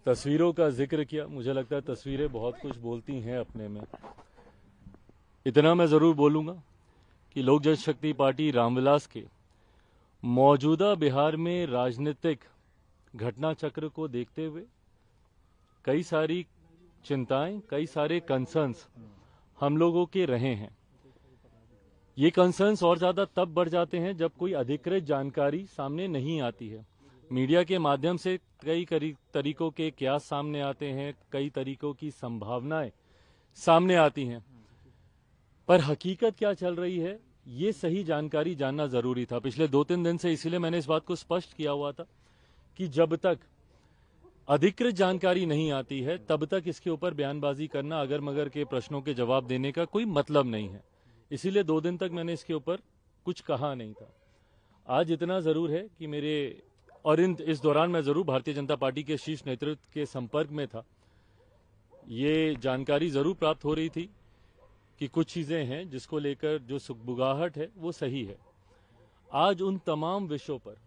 तस्वीरों का जिक्र किया, मुझे लगता है तस्वीरें बहुत कुछ बोलती हैं अपने में। इतना मैं जरूर बोलूंगा कि लोक जनशक्ति पार्टी रामविलास के मौजूदा बिहार में राजनीतिक घटना चक्र को देखते हुए कई सारी चिंताएं, कई सारे कंसर्न्स हम लोगों के रहे हैं। ये कंसर्न्स और ज्यादा तब बढ़ जाते हैं जब कोई अधिकृत जानकारी सामने नहीं आती है। मीडिया के माध्यम से कई तरीकों के क्यास सामने आते हैं, कई तरीकों की संभावनाएं सामने आती हैं, पर हकीकत क्या चल रही है ये सही जानकारी जानना जरूरी था। पिछले 2-3 दिन से इसीलिए मैंने इस बात को स्पष्ट किया हुआ था कि जब तक अधिकृत जानकारी नहीं आती है तब तक इसके ऊपर बयानबाजी करना, अगर मगर के प्रश्नों के जवाब देने का कोई मतलब नहीं है। इसीलिए 2 दिन तक मैंने इसके ऊपर कुछ कहा नहीं था। आज इतना जरूर है कि मेरे और इस दौरान मैं जरूर भारतीय जनता पार्टी के शीर्ष नेतृत्व के संपर्क में था। ये जानकारी जरूर प्राप्त हो रही थी कि कुछ चीजें हैं जिसको लेकर जो सुगबुगाहट है वो सही है। आज उन तमाम विषयों पर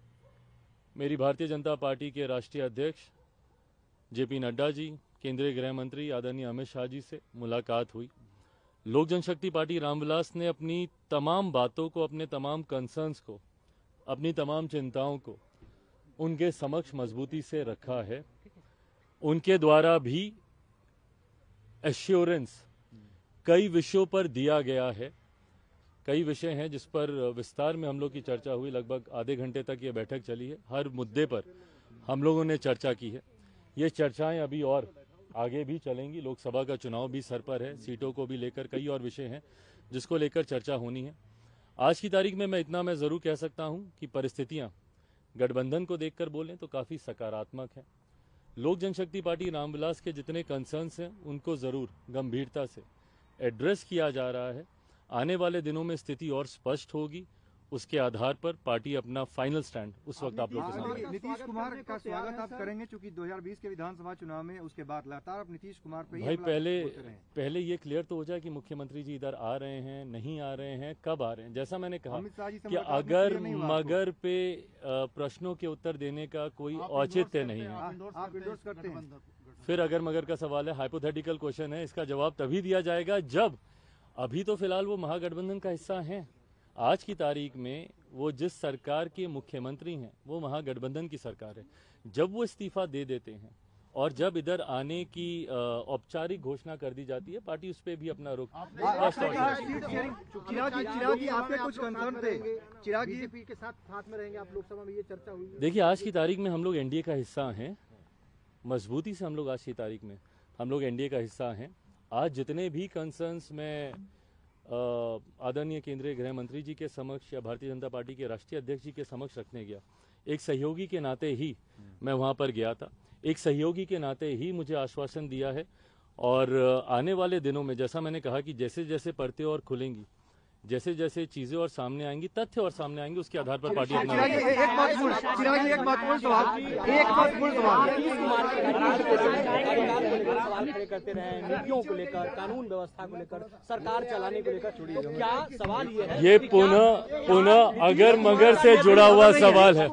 मेरी भारतीय जनता पार्टी के राष्ट्रीय अध्यक्ष जेपी नड्डा जी, केंद्रीय गृह मंत्री आदरणीय अमित शाह जी से मुलाकात हुई। लोक जनशक्ति पार्टी रामविलास ने अपनी तमाम बातों को, अपने तमाम कंसर्न्स को, अपनी तमाम चिंताओं को उनके समक्ष मजबूती से रखा है। उनके द्वारा भी एश्योरेंस कई विषयों पर दिया गया है। कई विषय हैं जिस पर विस्तार में हम लोग की चर्चा हुई। लगभग आधे घंटे तक ये बैठक चली है। हर मुद्दे पर हम लोगों ने चर्चा की है। ये चर्चाएं अभी और आगे भी चलेंगी। लोकसभा का चुनाव भी सर पर है, सीटों को भी लेकर कई और विषय हैं जिसको लेकर चर्चा होनी है। आज की तारीख में मैं जरूर कह सकता हूं कि परिस्थितियां गठबंधन को देखकर बोलें तो काफी सकारात्मक है। लोक जनशक्ति पार्टी रामविलास के जितने कंसर्न्स हैं उनको जरूर गंभीरता से एड्रेस किया जा रहा है। आने वाले दिनों में स्थिति और स्पष्ट होगी। उसके आधार पर पार्टी अपना फाइनल स्टैंड उस वक्त आप लोग के सामने। नीतीश कुमार का स्वागत आप करेंगे क्योंकि 2020 के विधानसभा चुनाव में उसके बाद लगातार आप नीतीश कुमार पे भाई पहले ये क्लियर तो हो जाए कि मुख्यमंत्री जी इधर आ रहे हैं, नहीं आ रहे हैं, कब आ रहे हैं। जैसा मैंने कहा कि अगर मगर पे प्रश्नों के उत्तर देने का कोई औचित्य नहीं है। आप इंडोर्स करते हैं? फिर अगर मगर का सवाल है, हाइपोथेटिकल क्वेश्चन है, इसका जवाब तभी दिया जाएगा जब, अभी तो फिलहाल वो महागठबंधन का हिस्सा हैं। आज की तारीख में वो जिस सरकार के मुख्यमंत्री हैं वो महागठबंधन की सरकार है। जब वो इस्तीफा दे देते हैं और जब इधर आने की औपचारिक घोषणा कर दी जाती है, पार्टी उस पर भी अपना रुख बीजेपी के साथ में रहेंगे आप लोकसभा में, ये चर्चा हुई। देखिए, आज की तारीख में हम लोग एनडीए का हिस्सा हैं। मजबूती से हम लोग आज की तारीख में हम लोग एनडीए का हिस्सा हैं। आज जितने भी कंसर्न्स में आदरणीय केंद्रीय गृह मंत्री जी के समक्ष या भारतीय जनता पार्टी के राष्ट्रीय अध्यक्ष जी के समक्ष रखने गया, एक सहयोगी के नाते ही मैं वहां पर गया था। एक सहयोगी के नाते ही मुझे आश्वासन दिया है और आने वाले दिनों में जैसा मैंने कहा कि जैसे जैसे परतें और खुलेंगी, जैसे जैसे चीजें और सामने आएंगी, तथ्य और सामने आएंगे, उसके आधार पर पार्टी अपना करते रहे नीतियों को लेकर, कानून व्यवस्था को लेकर, सरकार चलाने को लेकर। क्या सवाल ये है, ये पुनः अगर मगर से जुड़ा हुआ सवाल है।